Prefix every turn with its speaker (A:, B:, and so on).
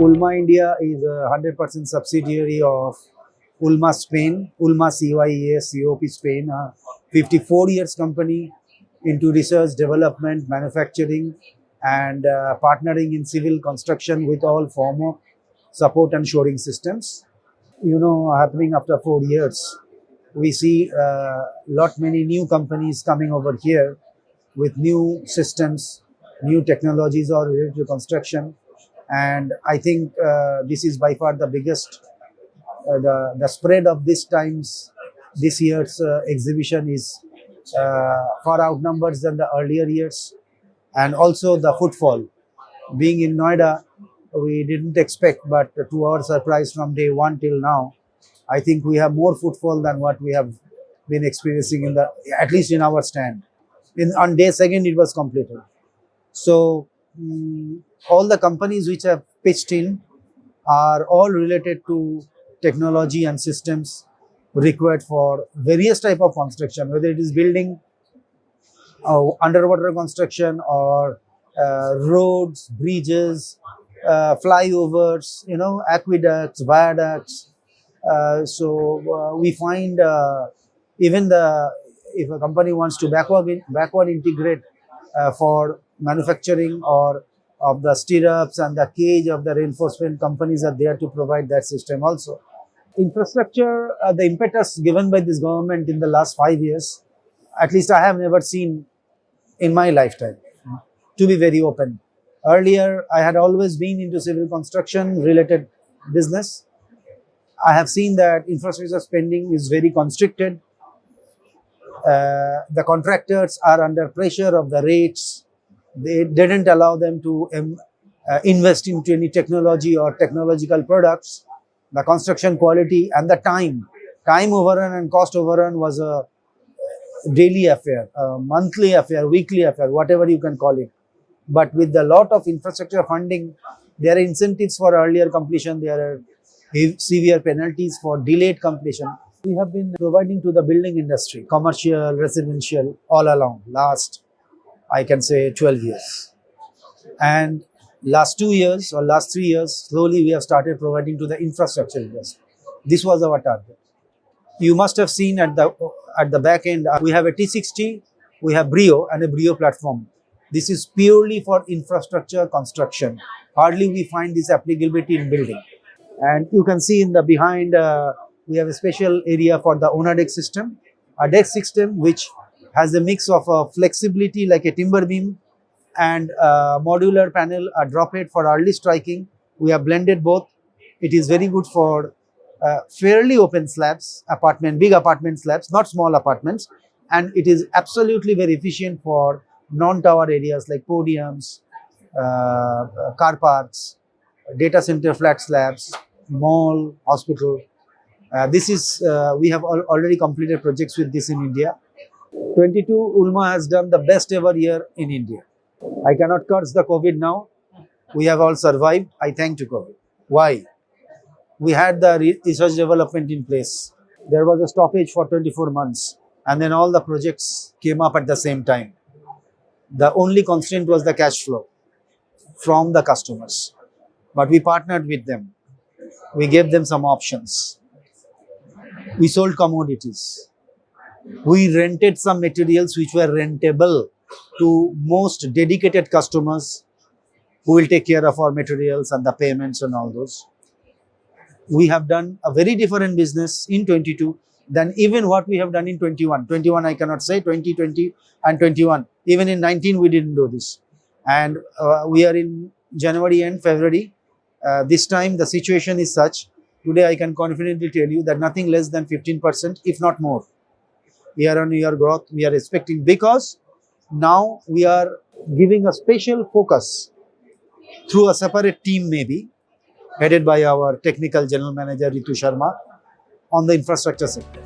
A: Ulma India is a 100% subsidiary of Ulma Spain, Ulma CYES COP Spain, a 54 years company into research, development, manufacturing, and partnering in civil construction with all form of support and shoring systems. Happening after 4 years, we see many new companies coming over here with new systems, new technologies or related to construction. And I think this is by far the biggest, the spread of this year's exhibition is far outnumbers than the earlier years. And also the footfall. Being in Noida, we didn't expect, but to our surprise from day one till now, I think we have more footfall than what we have been experiencing at least in our stand. On day second, it was completed. So all the companies which have pitched in are all related to technology and systems required for various type of construction, whether it is building, underwater construction, or roads, bridges, flyovers, aqueducts, viaducts. So we find even if a company wants to backward integrate for manufacturing or of the stirrups and the cage of the reinforcement, companies are there to provide that system also. Infrastructure, the impetus given by this government in the last 5 years, at least I have never seen in my lifetime, to be very open. Earlier, I had always been into civil construction related business. I have seen that infrastructure spending is very constricted. The contractors are under pressure of the rates. They didn't allow them to invest into any technology or technological products. The construction quality and the time overrun and cost overrun was a daily affair, a monthly affair, weekly affair, whatever you can call it. But with a lot of infrastructure funding, there are incentives for earlier completion, there are severe penalties for delayed completion. We have been providing to the building industry, commercial, residential, all along, last, I can say 12 years. And last 2 years or last 3 years, slowly we have started providing to the infrastructure industry. This was our target. You must have seen at the back end, we have a T60, we have Brio and a Brio platform. This is purely for infrastructure construction. Hardly we find this applicability in building. And you can see in the behind, we have a special area for the owner deck system, a deck system which has a mix of flexibility like a timber beam and a modular panel, a drop head for early striking. We have blended both. It is very good for fairly open slabs, big apartment slabs, not small apartments. And it is absolutely very efficient for non-tower areas like podiums, car parks, data center flat slabs, mall, hospital. We have already completed projects with this in India. 22, Ulma has done the best ever year in India. I cannot curse the COVID now. We have all survived. I thank to COVID. Why? We had the research development in place. There was a stoppage for 24 months and then all the projects came up at the same time. The only constraint was the cash flow from the customers. But we partnered with them. We gave them some options. We sold commodities. We rented some materials which were rentable to most dedicated customers who will take care of our materials and the payments and all those. We have done a very different business in 22 than even what we have done in 21. 21 I cannot say, 2020 and 21. Even in 19 we didn't do this. And we are in January and February. This time the situation is such, today I can confidently tell you that nothing less than 15%, if not more, year-on-year growth we are expecting, because now we are giving a special focus through a separate team, maybe headed by our technical general manager Ritu Sharma, on the infrastructure sector.